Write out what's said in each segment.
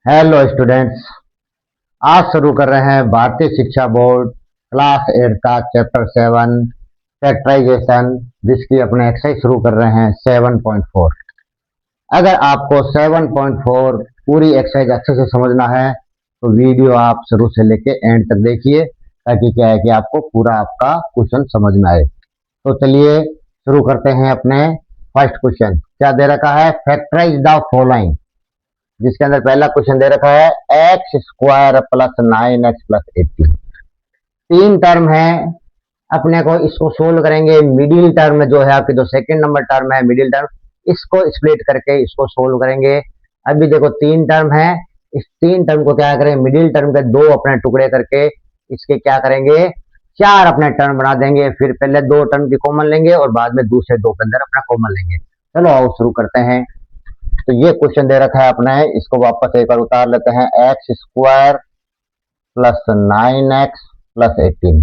Hello students. आज शुरू कर रहे हैं भारतीय शिक्षा बोर्ड क्लास 8 का चैप्टर 7 फैक्टराइजेशन, जिसकी अपने एक्सरसाइज शुरू कर रहे हैं 7.4। अगर आपको 7.4 पूरी एक्सरसाइज अच्छे से समझना है तो वीडियो आप शुरू से लेके एंड तक देखिए, ताकि क्या है कि आपको पूरा आपका क्वेश्चन समझ में आए। तो चलिए शुरू करते हैं अपने फर्स्ट क्वेश्चन। क्या दे रखा है? फैक्टराइज द फॉलोइंग, जिसके अंदर पहला क्वेश्चन दे रखा है x square plus 9x plus 18। तीन टर्म है, अपने को इसको सोल्व करेंगे। मिडिल टर्म जो है आपके, जो सेकंड नंबर टर्म है मिडिल टर्म, इसको स्प्लिट करके इसको सोल्व करेंगे। अभी देखो तीन टर्म है, इस तीन टर्म को क्या करेंगे, मिडिल टर्म के दो अपने टुकड़े करके इसके क्या करेंगे, चार अपने टर्म बना देंगे। फिर पहले दो टर्म की कॉमन लेंगे और बाद में दूसरे दो के अंदर अपना कॉमन लेंगे। चलो आओ शुरू करते हैं। तो ये क्वेश्चन दे रखा है अपने, इसको वापस एक बार उतार लेते हैं। X square plus 9x plus 18।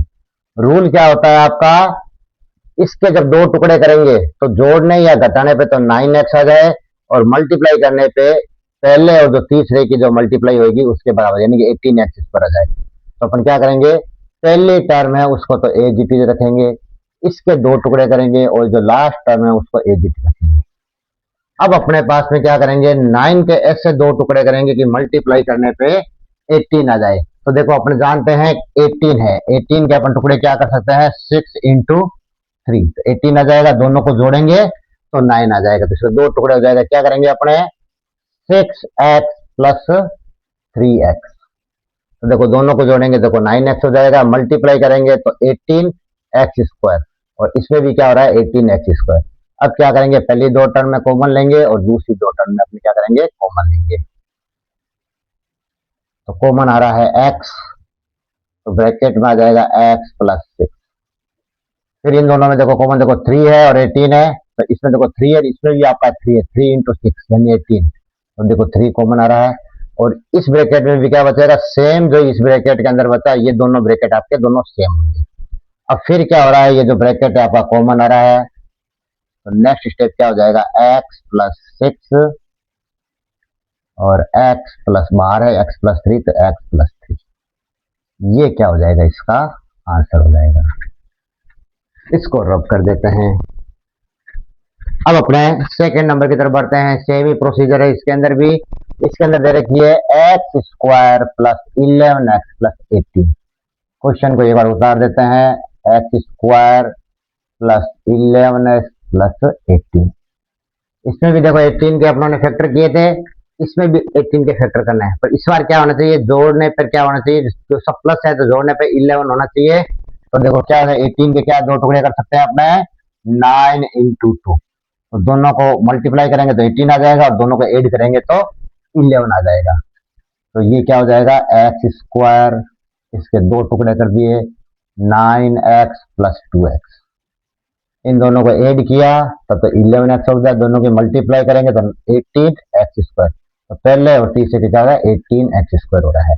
Rule क्या होता है आपका, इसके जब दो टुकड़े करेंगे तो जोड़ने या घटाने पे तो 9x आ जाए, और मल्टीप्लाई करने पे पहले और जो तीसरे की जो मल्टीप्लाई होगी उसके बराबर, यानी कि 18x इस पर आ जाए। तो अपन क्या करेंगे, पहली टर्म है उसको तो एज इट इज रखेंगे, इसके दो टुकड़े करेंगे और जो लास्ट टर्म है उसको एज इट इज रखेंगे। अब अपने पास में क्या करेंगे, 9 के ऐसे दो टुकड़े करेंगे कि मल्टीप्लाई करने पे 18 आ जाए। तो देखो अपने जानते हैं 18 है, 18 के अपन टुकड़े क्या कर सकते हैं, 6 इंटू 3, तो 18 आ जाएगा। दोनों को जोड़ेंगे तो 9 आ जाएगा, तो इसके दो टुकड़े हो जाएगा। क्या करेंगे अपने, 6x प्लस 3x। तो देखो दोनों को जोड़ेंगे, देखो 9x हो जाएगा, मल्टीप्लाई करेंगे तो 18x स्क्वायर, और इसमें भी क्या हो रहा है, 18x स्क्वायर। अब क्या करेंगे, पहली दो टर्म में कॉमन लेंगे और दूसरी दो टर्म में अपने क्या करेंगे, कॉमन लेंगे। तो कॉमन आ रहा है x, तो ब्रैकेट में आ जाएगा x प्लस 6। फिर इन दोनों में देखो कॉमन, देखो 3 है और 18 है, तो इसमें देखो 3 है, इसमें भी आपका 3 है, 3 इंटू 6 यानी 18। तो देखो 3 कॉमन आ रहा है, और इस ब्रैकेट में भी क्या बचेगा, सेम जो इस ब्रैकेट के अंदर बचा, ये दोनों ब्रैकेट आपके दोनों सेम होंगे। अब फिर क्या हो रहा है, ये जो ब्रैकेट है आपका कॉमन आ रहा है, तो नेक्स्ट स्टेप क्या हो जाएगा, x प्लस 6 और x प्लस बाहर है x प्लस 3, तो x प्लस 3। ये क्या हो जाएगा, इसका आंसर हो जाएगा। इसको रब कर देते हैं। अब अपने सेकंड नंबर की तरफ बढ़ते हैं। सेम ही प्रोसीजर है इसके अंदर भी। इसके अंदर दे रखी है x square plus 11x plus 18। Question को एक बार उतार देते हैं, x square plus 11x plus 18। इसमें भी देखो 18 के अपनों ने फैक्टर किए थे, इसमें भी 18 के फैक्टर करना है, पर इस बार क्या होना चाहिए, जोड़ने पर क्या होना चाहिए, जो सब प्लस है तो जोड़ने पर 11 होना चाहिए। तो देखो क्या है, 18 के क्या दो टुकड़े कर सकते हैं अपने, 9 इंटू 2। तो दोनों को मल्टीप्लाई करेंगे तो 18 आ जाएगा, और दोनों को ऐड करेंगे तो 11 आ जाएगा। तो ये क्या हो जाएगा, एक्स स्क्वायर, इसके दो टुकड़े कर दिए, 9x प्लस 2x। इन दोनों को ऐड किया तब तो 11x हो जाए, दोनों की मल्टीप्लाई करेंगे तो 18x स्क्वायर। तो पहले और तीसरे के क्या होगा, 18x स्क्वायर हो रहा है,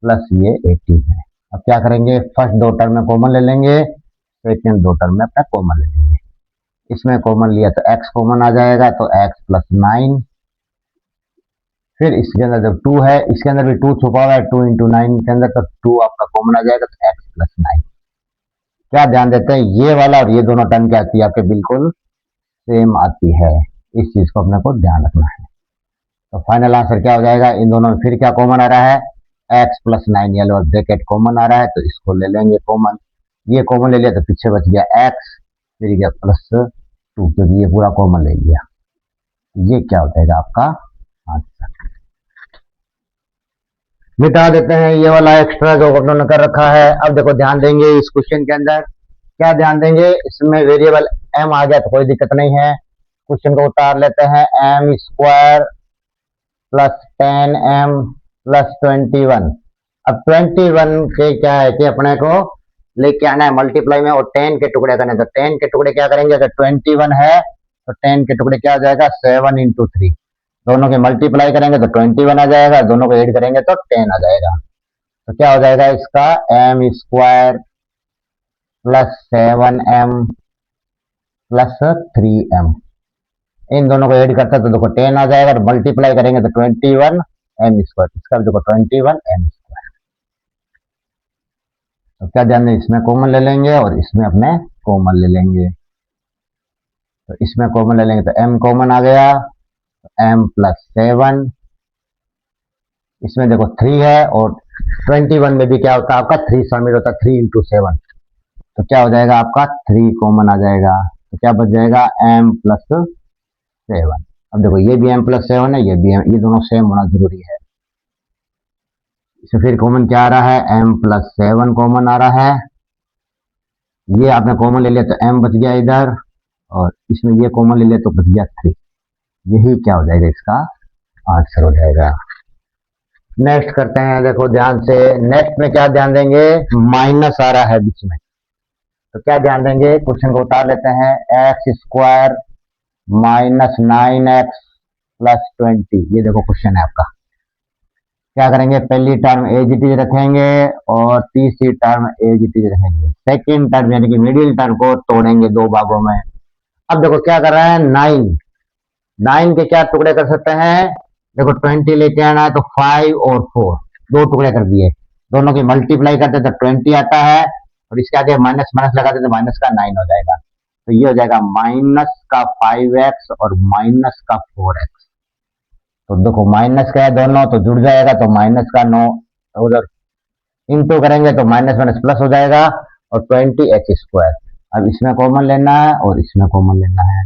प्लस ये 18 है। अब क्या करेंगे, फर्स्ट दो टर्म में कॉमन ले लेंगे, सेकेंड दो टर्म में अपना कॉमन ले लेंगे। इसमें कॉमन लिया तो x कॉमन आ जाएगा, तो x प्लस 9। फिर इसके अंदर जब 2 है, इसके अंदर भी 2 छुपा हुआ है, 2 इंटू 9 के अंदर, तो 2 आपका कॉमन आ जाएगा, तो x प्लस 9। क्या ध्यान देते हैं, ये वाला और ये दोनों टर्म क्या आती है आपके, बिल्कुल सेम आती है। इस चीज को अपने को ध्यान रखना है। तो फाइनल आंसर क्या हो जाएगा, इन दोनों में फिर क्या कॉमन आ रहा है, x प्लस 9, ये लो ब्रैकेट कॉमन आ रहा है, तो इसको ले लेंगे कॉमन। ये कॉमन ले लिया तो पीछे बच गया x, फिर गया प्लस 2, क्योंकि ये पूरा कॉमन ले लिया। ये क्या हो जाएगा आपका आंसर। मिटा देते हैं ये वाला एक्स्ट्रा जो उन्होंने कर रखा है। अब देखो ध्यान देंगे इस क्वेश्चन के अंदर, क्या ध्यान देंगे, इसमें वेरिएबल m आ गया तो कोई दिक्कत नहीं है। क्वेश्चन को उतार लेते हैं, m square plus 10m plus 21। अब 21 के क्या है कि अपने को लेके आना है मल्टीप्लाई में, और 10 के टुकड़े करने, तो 10 के टुकड़े क्या करेंगे, अगर 21 है तो 10 के टुकड़े क्या हो जाएगा, 7 इंटू 3। दोनों के मल्टीप्लाई करेंगे तो 21 आ जाएगा, दोनों को ऐड करेंगे तो 10 आ जाएगा। तो क्या हो जाएगा इसका, m square plus 7m plus 3m। इन दोनों को ऐड करते हैं तो देखो 10 आ जाएगा, और मल्टीप्लाई करेंगे तो 21 एम स्क्वायर, इसका भी देखो 21 एम स्क्वायर। तो क्या ध्यान दें, इसमें कॉमन ले लेंगे और इसमें अपने कॉमन ले लेंगे। तो इसमें कॉमन ले लेंगे तो एम कॉमन आ गया, एम प्लस 7, इसमें देखो 3 है और 21 में भी क्या होता है आपका 3 शामिल होता है, 3 इंटू 7, तो क्या हो जाएगा आपका 3 कॉमन आ जाएगा। तो क्या बच जाएगा एम प्लस 7। अब देखो ये भी एम प्लस 7 है, ये भी एम, ये दोनों सेम होना जरूरी है। इसमें फिर कॉमन क्या आ रहा है, एम प्लस 7 कॉमन आ रहा है, ये आपने कॉमन ले लिया तो एम बच गया इधर, और इसमें ये कॉमन ले लिया तो बच गया 3। यही क्या हो जाएगा, इसका आंसर हो जाएगा। नेक्स्ट करते हैं, देखो ध्यान से, नेक्स्ट में क्या ध्यान देंगे, माइनस आ रहा है बीच में, तो क्या ध्यान देंगे, क्वेश्चन को उतार लेते हैं, x square minus 9x plus 20, ये देखो क्वेश्चन है आपका। क्या करेंगे, पहली टर्म एज इट इज रखेंगे और तीसरी टर्म एज इट इज रखेंगे, सेकेंड टर्म यानी कि मिडिल टर्म को तोड़ेंगे दो भागों में। अब देखो क्या कर रहा है, 9 के क्या टुकड़े कर सकते हैं, देखो 20 लेके आना है तो 5 और 4 दो टुकड़े कर दिए, दोनों की मल्टीप्लाई करते तो 20 आता है, और इसके आगे माइनस माइनस लगाते तो माइनस का 9 हो जाएगा। तो ये हो जाएगा माइनस का 5x और माइनस का 4x। तो देखो माइनस का है दोनों तो जुड़ जाएगा, तो माइनस का 9 उधर इंटू करेंगे तो माइनस माइनस प्लस हो जाएगा, और 20x²। अब इसमें कॉमन लेना है और इसमें कॉमन लेना है,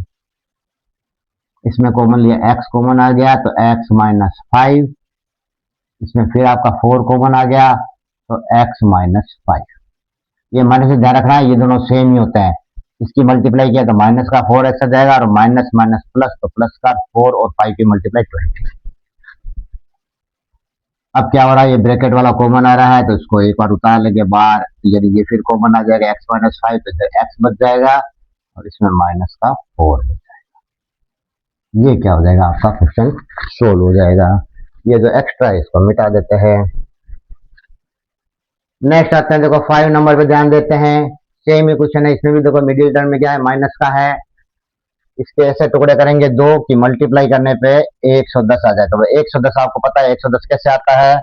इसमें कॉमन लिया x कॉमन आ गया तो x माइनस 5, इसमें फिर आपका 4 कॉमन आ गया तो x माइनस 5। ये माइनस से ध्यान रखना है, ये दोनों सेम ही होते हैं, इसकी मल्टीप्लाई किया तो माइनस का 4x आ जाएगा, और माइनस माइनस प्लस तो प्लस का 4 और 5 की मल्टीप्लाई 20। अब क्या हो रहा है, ये ब्रैकेट वाला कॉमन आ रहा है तो इसको एक बार उतार लेंगे बाहर, यानी ये फिर कॉमन आ जाएगा x माइनस 5, तो इधर x बच जाएगा और इसमें माइनस का 4 बच जाएगा। ये क्या हो जाएगा, आपका क्वेश्चन सोल्व हो जाएगा। ये जो एक्स्ट्रा है इसको मिटा देते हैं। नेक्स्ट आते हैं, देखो 5 नंबर पे ध्यान देते हैं, सेम ही क्वेश्चन है, इसमें भी देखो मिडिल टर्म में क्या है, माइनस का है, इसके ऐसे टुकड़े करेंगे दो की मल्टीप्लाई करने पे 110 आ जाए। तो 110 आपको पता है 110 कैसे आता है,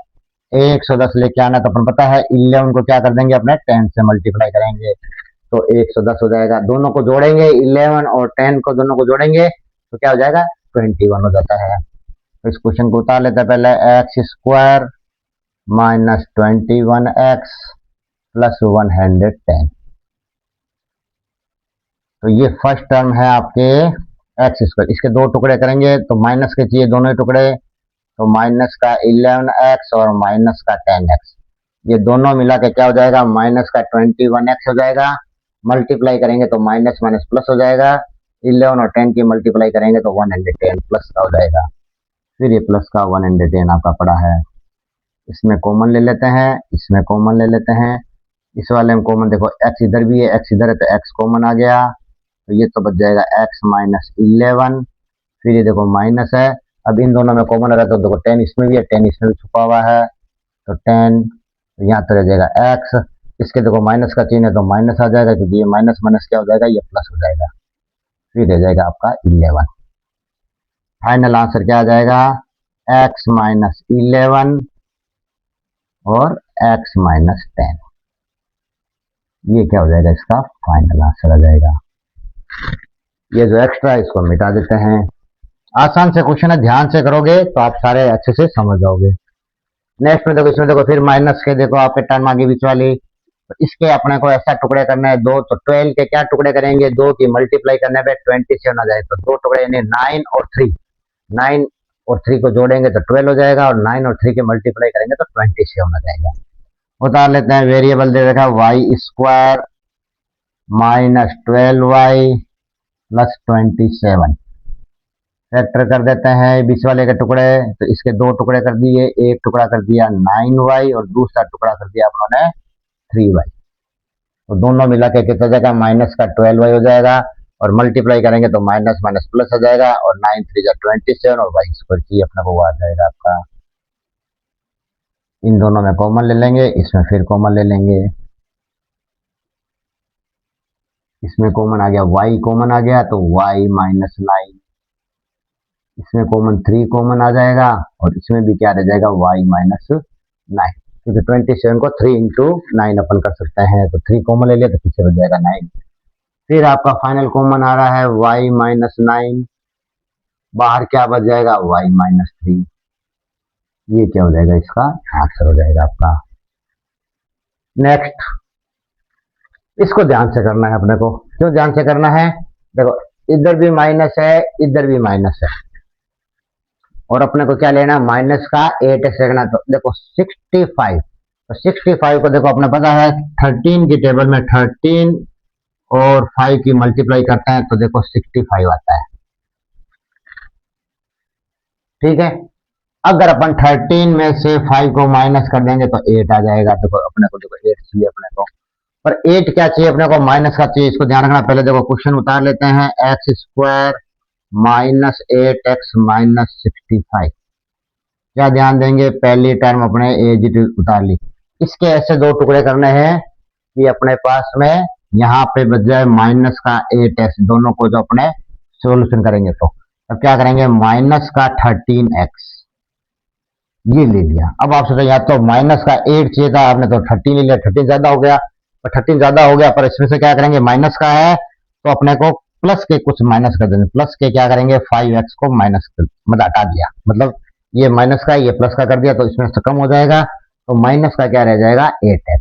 110 लेके आना तो अपन पता है 11 को क्या कर देंगे अपने 10 से मल्टीप्लाई करेंगे तो 110 हो जाएगा। दोनों को जोड़ेंगे 11 और 10 को दोनों को जोड़ेंगे तो क्या हो जाएगा 21 हो जाता है। तो इस क्वेश्चन को उतार लेते हैं पहले, x square minus 21x plus 110। तो ये फर्स्ट टर्म है आपके एक्स स्क्वायर, इसके दो टुकड़े करेंगे तो माइनस के चाहिए दोनों ही टुकड़े, तो माइनस का 11x और माइनस का 10x, ये दोनों मिला के क्या हो जाएगा, माइनस का 21x हो जाएगा। मल्टीप्लाई करेंगे तो माइनस माइनस प्लस हो जाएगा, 11 और 10 की मल्टीप्लाई करेंगे तो 110 प्लस का हो जाएगा। फिर ये प्लस का 110 आपका पड़ा है, इसमें कॉमन ले लेते हैं, इसमें कॉमन ले लेते हैं, इस वाले में कॉमन देखो x इधर भी है, x इधर है तो x कॉमन आ गया, तो ये तो बच जाएगा x माइनस 11, फिर ये देखो माइनस है, अब इन दोनों में कॉमन आ रहा है तो देखो 10 इसमें भी है, 10 इसमें भी छुपा हुआ है, तो 10 तो यहाँ तो रह जाएगा x, इसके देखो माइनस का चिन्ह है तो माइनस आ जाएगा, क्योंकि ये माइनस माइनस क्या हो जाएगा, ये प्लस हो जाएगा, फिर रह जाएगा आपका 11। फाइनल आंसर क्या आ जाएगा, x माइनस 11 और x माइनस 10, ये क्या हो जाएगा, इसका फाइनल आंसर आ जाएगा। ये जो एक्स्ट्रा है इसको मिटा देते हैं। आसान से क्वेश्चन है, ध्यान से करोगे तो आप सारे अच्छे से समझ जाओगे। नेक्स्ट में देखो, इसमें देखो फिर माइनस के देखो आपके टर्म आगे बीच वाली, तो इसके अपने को ऐसा टुकड़े करना है दो, तो 12 के क्या टुकड़े करेंगे, दो की मल्टीप्लाई करने पे 27 आ जाए, तो दो टुकड़े यानी 9 और 3, 9 और 3 को जोड़ेंगे तो 12 हो जाएगा, और 9 और 3 के मल्टीप्लाई करेंगे तो 27 आ जाएगा। उतार लेते हैं, वेरिएबल दे रखा है y square minus 12y plus 27, factor कर देते हैं बीच वाले के टुकड़े, तो इसके दो टुकड़े कर दिए, एक टुकड़ा कर दिया 9y और दूसरा टुकड़ा कर दिया अपनों ने 3y, तो दोनों मिला के कितना जाएगा, माइनस का 12y हो जाएगा, और मल्टीप्लाई करेंगे तो माइनस माइनस प्लस हो जाएगा, और 9 3 जा 27 और वाई स्क्वायर की अपने को आ जाएगा आपका। इन दोनों में कॉमन ले लेंगे, इसमें फिर कॉमन ले लेंगे, इसमें कॉमन आ गया y कॉमन आ गया तो y माइनस 9, इसमें कॉमन 3 कॉमन आ जाएगा और इसमें भी क्या रह जाएगा y माइनस 9, क्योंकि 27 को 3 इंटू 9 अपन कर सकते हैं, तो 3 कॉमन ले लिया तो पीछे बच जाएगा 9। फिर आपका फाइनल कॉमन आ रहा है y माइनस 9, बाहर क्या बच जाएगा y माइनस 3, ये क्या हो जाएगा इसका आंसर हो जाएगा आपका। नेक्स्ट, इसको ध्यान से करना है अपने को। क्यों ध्यान से करना है? देखो इधर भी माइनस है, इधर भी माइनस है, और अपने को क्या लेना है माइनस का 8x लेना। तो देखो 65, तो 65 को देखो अपने पता है 13 की टेबल में 13 और 5 की मल्टीप्लाई करते हैं तो देखो 65 आता है। ठीक है, अगर अपन 13 में से 5 को माइनस कर देंगे तो 8 आ जाएगा। देखो अपने को देखो 8 चाहिए अपने को, पर 8 क्या चाहिए अपने को माइनस का चाहिए, इसको ध्यान रखना। पहले देखो क्वेश्चन उतार लेते हैं, x square minus 8x minus 65। क्या ध्यान देंगे, पहली टर्म अपने एज उतार ली, इसके ऐसे दो टुकड़े करने हैं कि अपने पास में यहाँ पे बच जाए माइनस का 8x, दोनों को जो अपने सोल्यूशन करेंगे तो अब क्या करेंगे माइनस का 13x, ये ले लिया। अब आप सोचो या तो माइनस का 8 चाहिए था, आपने तो 13 ले लिया, 13 ज्यादा हो गया, पर 13 ज्यादा हो गया, पर इसमें से क्या करेंगे माइनस का है तो अपने को प्लस के कुछ माइनस कर देंगे। प्लस के क्या करेंगे 5x को माइनस मतलब हटा दिया, मतलब ये माइनस का ये प्लस का कर दिया तो इसमें से कम हो जाएगा, तो माइनस का क्या रह जाएगा 8x,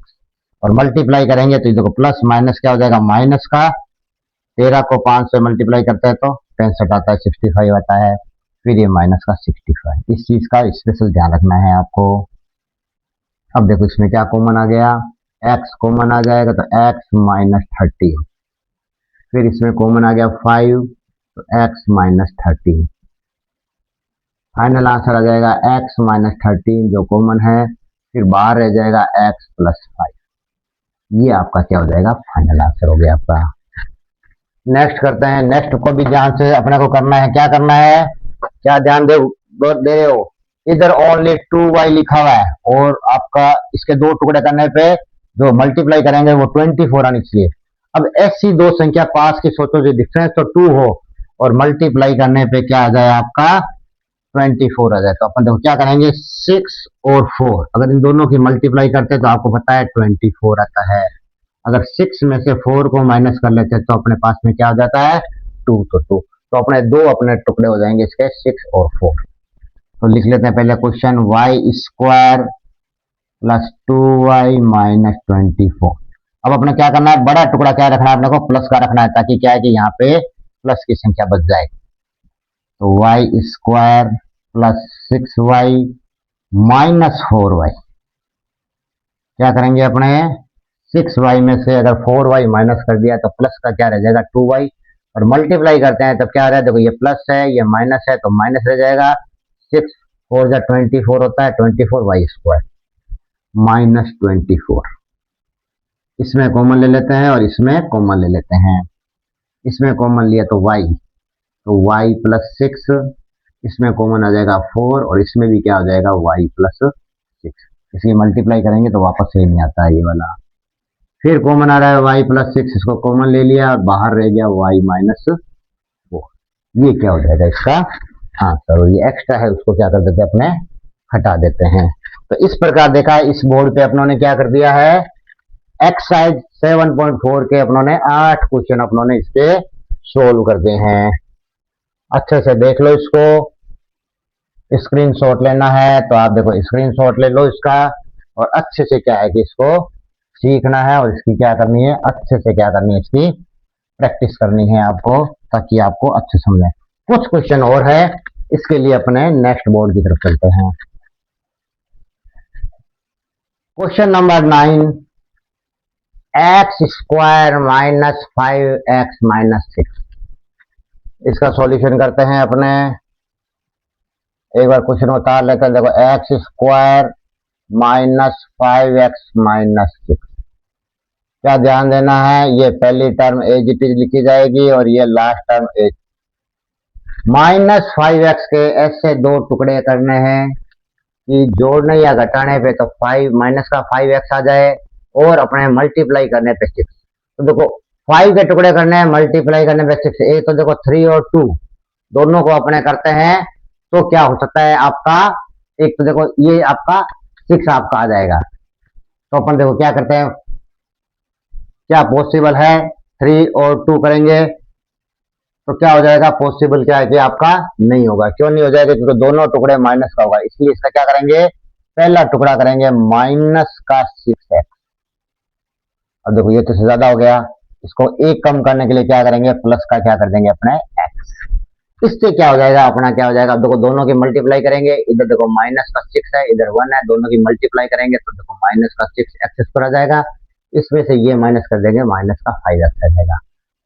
और मल्टीप्लाई करेंगे तो देखो प्लस माइनस क्या हो जाएगा माइनस का 13 को 5 से मल्टीप्लाई करते हैं तो 65 आता है, 65 आता है, फिर ये माइनस का 65। इस चीज का स्पेशल ध्यान रखना है आपको। अब देखो इसमें क्या कॉमन आ गया, x कॉमन आ जाएगा तो x माइनस 13, फिर इसमें कॉमन आ गया 5 तो x माइनस 13, फाइनल आंसर आ जाएगा x माइनस 13 जो कॉमन है, फिर बाहर रह जाएगा x प्लस 5। ये आपका क्या हो जाएगा फाइनल आंसर हो गया आपका। नेक्स्ट करते हैं, नेक्स्ट को भी ध्यान से अपने को करना है। क्या करना है, क्या ध्यान दे रहे हो, इधर ओनली 2y लिखा हुआ है और आपका इसके दो टुकड़े करने पे जो मल्टीप्लाई करेंगे वो 24 आनी चाहिए। अब ऐसी दो संख्या पास की सोचो जो डिफरेंस तो 2 हो और मल्टीप्लाई करने पे क्या आ जाए आपका 24 आ जाए, तो अपन देखो क्या करेंगे 6 और 4, अगर इन दोनों की मल्टीप्लाई करते हैं तो आपको पता है 24 आता है। अगर 6 में से 4 को माइनस कर लेते हैं तो अपने पास में क्या हो जाता है 2, तो 2, तो अपने दो अपने टुकड़े हो जाएंगे इसके 6 और 4। तो लिख लेते हैं पहले question, y square plus 2y minus 24। अब अपने क्या करना है, बड़ा टुकड़ा क्या रखना है अपने को प्लस का रखना है, ताकि क्या है कि यहाँ पे प्लस की संख्या बच जाए। तो Y square plus 6y minus 4y, क्या करेंगे अपने 6y में से अगर 4y माइनस कर दिया तो प्लस का क्या रह जाएगा 2y, और मल्टीप्लाई करते हैं तब क्या आ रहा है, देखो ये प्लस है ये माइनस है तो माइनस रह जाएगा, 6 4 जा 24 होता है, 24y स्क्वायर माइनस 24। इसमें कॉमन ले लेते हैं और इसमें कॉमन ले लेते हैं, इसमें कॉमन लिया तो y, तो y प्लस 6, इसमें कॉमन आ जाएगा 4 और इसमें भी क्या हो जाएगा y प्लस 6। इसकी मल्टीप्लाई करेंगे तो वापस से नहीं आता है ये वाला। फिर कॉमन आ रहा है y प्लस 6, इसको कॉमन ले लिया और बाहर रह गया y माइनस 4। ये क्या हो जाएगा इसका आंसर, और ये एक्स्ट्रा है उसको क्या कर देते हैं अपने हटा देते हैं। तो इस प्रकार देखा इस बोर्ड पे अपनों ने क्या कर दिया है, एक्सरसाइज 7.4 के अपनों ने 8 क्वेश्चन अपनों ने इसके सोल्व कर दिए हैं। अच्छे से देख लो इसको, स्क्रीनशॉट लेना है तो आप देखो स्क्रीनशॉट ले लो इसका, और अच्छे से क्या है कि इसको सीखना है और इसकी क्या करनी है अच्छे से क्या करनी है इसकी प्रैक्टिस करनी है आपको, ताकि आपको अच्छे समझे। कुछ क्वेश्चन और है, इसके लिए अपने नेक्स्ट बोर्ड की तरफ चलते हैं। Question number 9, x square minus 5x minus 6, इसका सॉल्यूशन करते हैं अपने। एक बार क्वेश्चन उतार लेते हैं, देखो x square minus 5x minus 6, क्या ध्यान देना है, ये पहली टर्म एज इट इज लिखी जाएगी और ये last term as. Minus 5x के ऐसे दो टुकड़े करने हैं कि जोड़ने या घटाने पे तो 5 माइनस का 5x आ जाए और अपने मल्टीप्लाई करने पे 6। तो देखो 5 के टुकड़े करने हैं, मल्टीप्लाई करने पे 6, एक तो देखो 3 और 2, दोनों को अपने करते हैं तो क्या हो सकता है आपका, एक तो देखो ये आपका 6 आपका आ जाएगा। तो अपन देखो क्या करते हैं, क्या पॉसिबल है 3 और 2 करेंगे तो क्या हो जाएगा, पॉसिबल क्या है कि आपका नहीं होगा। क्यों नहीं हो जाएगा, क्योंकि दोनों टुकड़े माइनस का होगा, इसलिए इसका क्या करेंगे, पहला टुकड़ा करेंगे माइनस का 6x। अब देखो ये तो ज्यादा हो गया, इसको एक कम करने के लिए क्या करेंगे, प्लस का क्या कर देंगे अपने x। इससे क्या हो जाएगा अपना, क्या हो जाएगा, अब देखो दोनों की मल्टीप्लाई करेंगे, इधर देखो माइनस का 6 है, इधर 1 है, दोनों की मल्टीप्लाई करेंगे तो देखो माइनस का 6x आ जाएगा। इसमें से ये माइनस कर देंगे, माइनस का 5x आ जाएगा।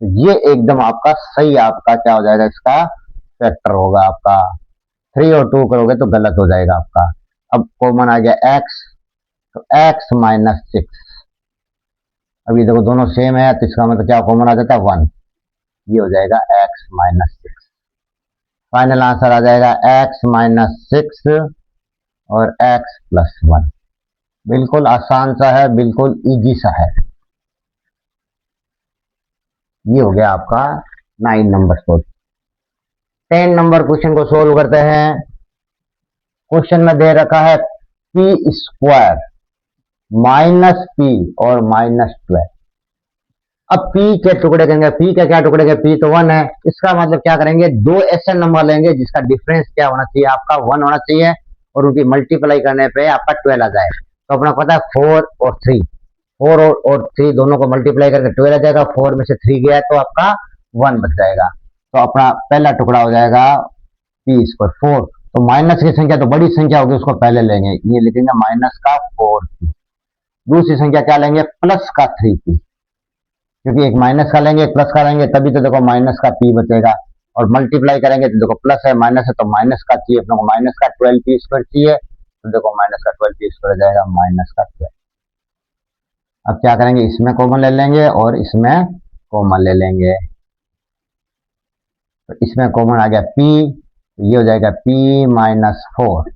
तो ये एकदम आपका सही, आपका क्या हो जाएगा, इसका फैक्टर होगा आपका। 3 और 2 करोगे तो गलत हो जाएगा आपका। अब कॉमन आ गया x, तो x माइनस 6। अब ये देखो दोनों सेम है तो इसका मतलब क्या कॉमन आ जाता है 1, ये हो जाएगा x माइनस 6। फाइनल आंसर आ जाएगा x माइनस 6 और x प्लस 1। बिल्कुल आसान सा है, बिल्कुल इजी सा है। ये हो गया आपका 9 नंबर सोल्व। 10 नंबर क्वेश्चन को सोल्व करते हैं। क्वेश्चन में दे रखा है पी स्क्वायर माइनस पी और माइनस 12। अब p के टुकड़े करेंगे, p का क्या टुकड़े के, p तो 1 है, इसका मतलब क्या करेंगे, दो ऐसे नंबर लेंगे जिसका डिफरेंस क्या होना चाहिए आपका 1 होना चाहिए और उनकी मल्टीप्लाई करने पे आपका 12 आ जाए। तो अपना पता है 4 और 3, 4 और 3 दोनों को मल्टीप्लाई करके 12 आ जाएगा, 4 में से 3 गया तो आपका 1 बच जाएगा। तो अपना पहला टुकड़ा हो जाएगा पी स्क्वायर 4। तो माइनस की संख्या तो बड़ी संख्या होगी, उसको पहले लेंगे, ये लिखेंगे माइनस का 4p। दूसरी संख्या क्या लेंगे, प्लस का 3p, क्योंकि एक माइनस का लेंगे एक प्लस का लेंगे तभी तो देखो माइनस का p बचेगा। और मल्टीप्लाई करेंगे तो देखो प्लस है माइनस है तो माइनस का चाहिए, अपने को माइनस का 12p स्क्वायर चाहिए, तो देखो माइनस का 12p स्क्वायर जाएगा माइनस का 12। अब क्या करेंगे, इसमें कॉमन ले लेंगे और इसमें कॉमन ले लेंगे, तो इसमें कॉमन आ गया p, तो ये हो जाएगा p माइनस 4।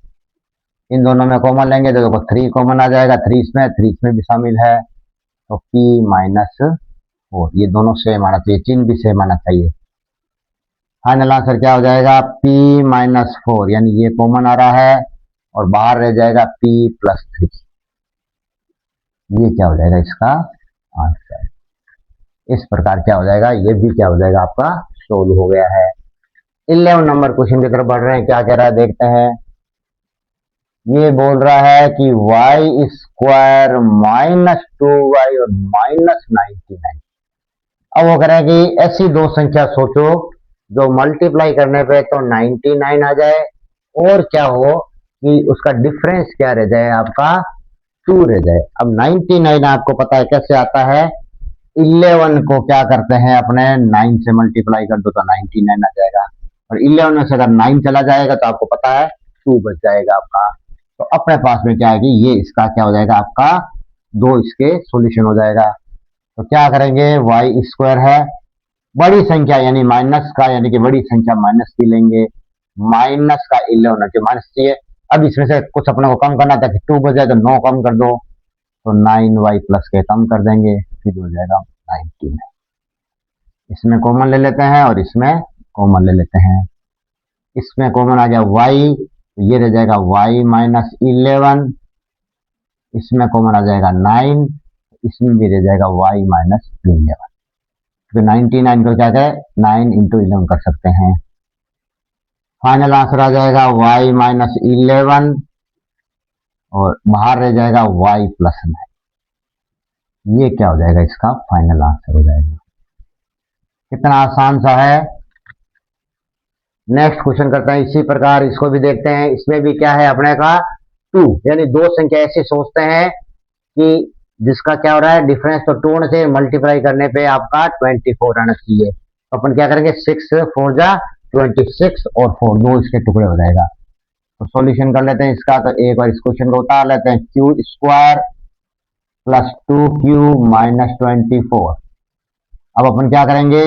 इन दोनों में कॉमन लेंगे तो देखो 3 कॉमन आ जाएगा, 3 इसमें भी शामिल है, तो p माइनस 4। ये दोनों सेम आना चाहिए, चिन्ह भी सेम आना चाहिए। फाइनल आंसर क्या हो जाएगा, p माइनस 4, यानी ये कॉमन आ रहा है और बाहर रह जाएगा p प्लस 3। ये क्या हो जाएगा इसका आंसर। इस प्रकार क्या हो जाएगा, ये भी क्या हो जाएगा आपका सोल्व हो गया है। 11 नंबर क्वेश्चन की तरफ बढ़ रहे हैं, क्या कह रहा है देखते हैं। ये बोल रहा है कि y स्क्वायर माइनस 2y और माइनस 99। अब वो कह रहा है कि ऐसी दो संख्या सोचो जो मल्टीप्लाई करने पे तो 99 आ जाए और क्या हो कि उसका डिफरेंस क्या रह जाए आपका 2 रह जाए। अब 99 आपको पता है कैसे आता है, 11 को क्या करते हैं अपने 9 से मल्टीप्लाई कर दो तो 99 आ जाएगा, और 11 में से अगर 9 चला जाएगा तो आपको पता है 2 बच जाएगा आपका। तो अपने पास में क्या है कि ये इसका क्या हो जाएगा आपका, दो इसके सॉल्यूशन हो जाएगा। तो क्या करेंगे, वाई स्क्वायर है बड़ी संख्या यानी माइनस का, यानी कि बड़ी संख्या माइनस की लेंगे, माइनस का 11 जो माइनस चाहिए। अब इसमें से कुछ अपने को कम करना था कि 2 बच जाए तो 9 कम कर दो, तो 9y प्लस के कम कर देंगे, फिर हो जाएगा 19। इसमें कॉमन ले लेते हैं और इसमें कॉमन ले लेते हैं। इसमें कॉमन आ गया y, तो ये रह जाएगा y माइनस 11, इसमें कॉमन आ जाएगा 9, इसमें भी रह जाएगा y माइनस 11। तो 99 को क्या करें, 9 इंटू 11 कर सकते हैं। फाइनल आंसर आ जाएगा y माइनस 11 और बाहर रह जाएगा y प्लस 9। ये क्या हो जाएगा इसका फाइनल आंसर हो जाएगा। कितना आसान सा है। नेक्स्ट क्वेश्चन करते हैं इसी प्रकार, इसको भी देखते हैं। इसमें भी क्या है अपने का 2, यानी दो संख्या ऐसे सोचते हैं कि जिसका क्या हो रहा है डिफरेंस तो 2 होना चाहिए, मल्टीप्लाई करने पे आपका 24 आना चाहिए। तो अपन क्या करेंगे 6 4 जा 26 और 4 दो इसके टुकड़े हो जाएगा। तो सॉल्यूशन कर लेते हैं इसका, तो एक बार इस क्वेश्चन को उतार लेते हैं, Q square plus 2q minus 24। अब अपन क्या करेंगे,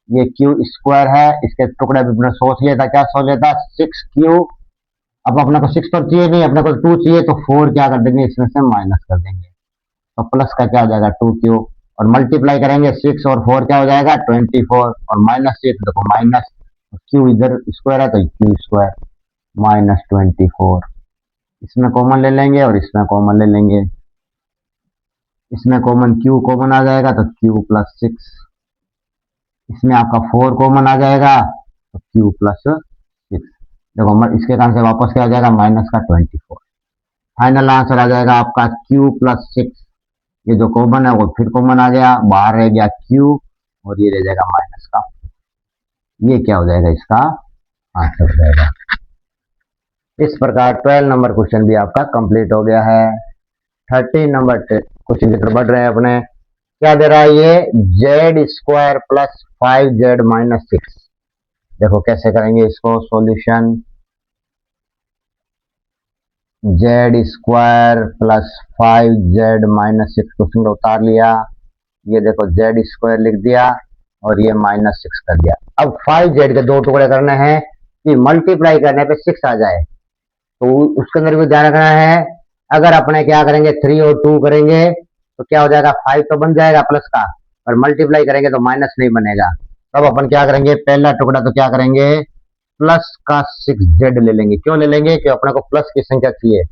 ये क्यू स्क्वायर है इसके टुकड़े भी अपने सोच लिया था, क्या सोच लिया था 6q। अब अपने को 6 तो चाहिए नहीं, अपने को 2 चाहिए, तो 4 क्या कर देंगे इसमें से माइनस कर देंगे, तो प्लस का क्या हो जाएगा 2q और मल्टीप्लाई करेंगे 6 और 4 क्या हो जाएगा 24 और माइनस चाहिए तो देखो माइनस, क्यू इधर स्क्वायर है तो क्यू स्क्वायर -24। इसमें कॉमन ले लेंगे और इसमें कॉमन ले लेंगे। इसमें कॉमन क्यू कॉमन आ जाएगा तो क्यू प्लस 6। इसमें आपका 4 कॉमन आ जाएगा तो क्यू प्लस 6। देखो इसके कारण से वापस क्या आ जाएगा माइनस का 24। फाइनल आंसर आ जाएगा आपका क्यू प्लस 6। ये जो कॉमन है वो फिर कॉमन आ गया, बाहर रह गया क्यू और ये रह जाएगा माइनस का। ये क्या हो जाएगा इसका आंसर हो जाएगा। इस प्रकार 12 नंबर क्वेश्चन भी आपका कंप्लीट हो गया है। 13 नंबर क्वेश्चन की तरफ बढ़ रहे हैं अपने। क्या दे रहा है ये Z square plus 5z minus 6। देखो कैसे करेंगे इसको solution. Z square plus 5z minus 6 question को उतार लिया। ये देखो जेड स्क्वायर लिख दिया और ये -6 कर दिया। अब 5z के दो टुकड़े करने हैं कि मल्टीप्लाई करने पे 6 आ जाए, तो उसके अंदर भी ध्यान रखना है। अगर अपने क्या करेंगे 3 और 2 करेंगे तो क्या हो जाएगा 5 तो बन जाएगा प्लस का, और मल्टीप्लाई करेंगे तो माइनस नहीं बनेगा। तब अपन क्या करेंगे पहला टुकड़ा तो क्या करेंगे प्लस का 6z ले लेंगे। क्यों ले लेंगे कि अपने को प्लस की संख्या चाहिए,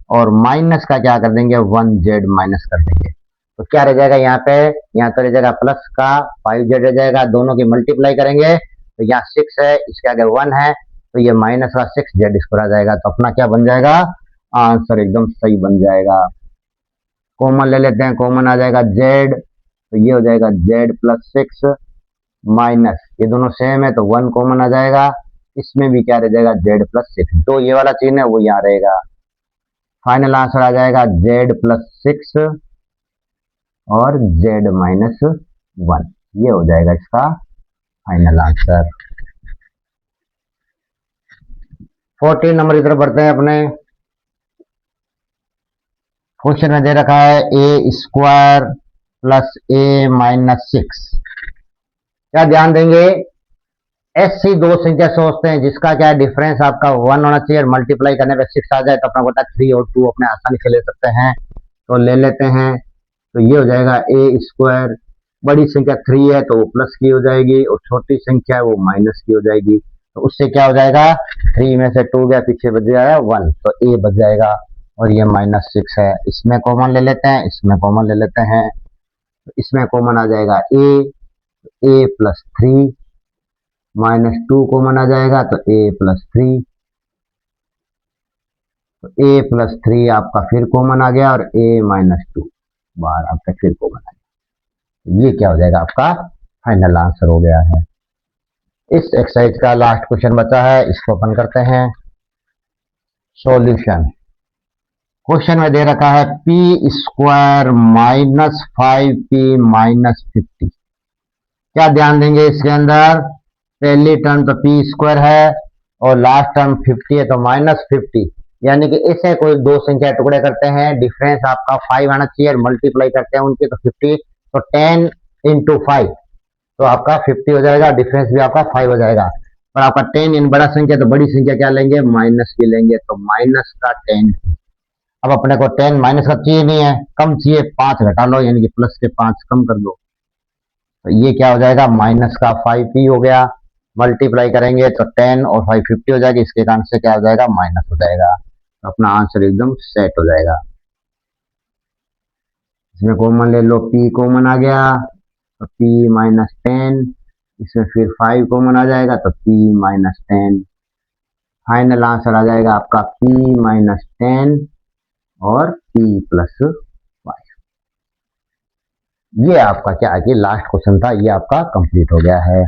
और माइनस का क्या कर देंगे 1z माइनस कर देंगे। तो क्या रह जाएगा यहाँ पे, यहाँ तो रह जाएगा प्लस का 5z रह जाएगा। दोनों की मल्टीप्लाई करेंगे तो यहाँ 6 है, इसके आगे 1 है, तो ये माइनस का 6z स्क्वायर आ जाएगा। तो अपना क्या बन जाएगा आंसर एकदम सही बन जाएगा। कॉमन ले लेते हैं, कॉमन आ जाएगा z, तो ये हो जाएगा z प्लस 6 माइनस, ये दोनों सेम है तो 1 कॉमन आ जाएगा। इसमें भी क्या रह जाएगा z प्लस 6, तो ये वाला चिन्ह है वो यहाँ रहेगा। फाइनल आंसर आ जाएगा z प्लस 6 और z माइनस 1। ये हो जाएगा इसका फाइनल आंसर। 14 नंबर की तरफ बढ़ते हैं अपने। क्वेश्चन में दे रखा है ए स्क्वायर प्लस ए माइनस 6। क्या ध्यान देंगे, ऐसी दो संख्या सोचते हैं जिसका क्या डिफरेंस आपका 1 होना चाहिए और मल्टीप्लाई करने पे 6 आ जाए, तो अपना होता है 3 और 2 अपने आसानी से ले सकते हैं। तो ले लेते हैं, तो ये हो जाएगा ए स्क्वायर, बड़ी संख्या 3 है तो वो प्लस की हो जाएगी और छोटी संख्या है वो माइनस की हो जाएगी। तो उससे क्या हो जाएगा 3 में से 2 गया, पीछे बच जाएगा 1, तो ए बच जाएगा और ये -6 है। इसमें कॉमन ले लेते हैं, इसमें कॉमन ले लेते हैं, तो इसमें कॉमन आ जाएगा ए प्लस 3, -2 कॉमन आ जाएगा तो a प्लस 3, तो a प्लस 3 आपका फिर कॉमन आ गया और a -2 बाहर आपका फिर कॉमन आ गया। ये क्या हो जाएगा आपका फाइनल आंसर हो गया है। इस एक्सरसाइज का लास्ट क्वेश्चन बचा है, इसको अपन करते हैं सॉल्यूशन। क्वेश्चन में दे रखा है P square minus 5p minus 50। क्या ध्यान देंगे इसके अंदर, पहली टर्म तो पी स्क्वायर है और लास्ट टर्म 50 है तो -50, यानी कि इसे कोई दो संख्या टुकड़े करते हैं, डिफरेंस आपका 5 आना चाहिए और मल्टीप्लाई करते हैं उनके तो 50, तो 10 × 5 तो आपका 50 हो जाएगा, डिफरेंस भी आपका 5 हो जाएगा। और आपका 10 इन बड़ा संख्या तो बड़ी संख्या क्या लेंगे माइनस की लेंगे, तो माइनस का 10। अब अपने को 10 माइनस का चाहिए नहीं है, कम चाहिए, 5 घटा लो यानी कि प्लस के 5 कम कर दो, तो ये क्या हो जाएगा माइनस का 5p हो गया। मल्टीप्लाई करेंगे तो 10 और 5 50 हो जाएगी, इसके कारण से क्या हो जाएगा माइनस हो जाएगा। तो अपना आंसर एकदम सेट हो जाएगा। इसमें कॉमन ले लो, p कॉमन आ गया तो p -10, इसमें फिर 5 कॉमन आ जाएगा तो p -10। फाइनल आंसर आ जाएगा आपका p -10 और p + 5। ये आपका क्या है कि लास्ट क्वेश्चन था, ये आपका कंप्लीट हो गया है।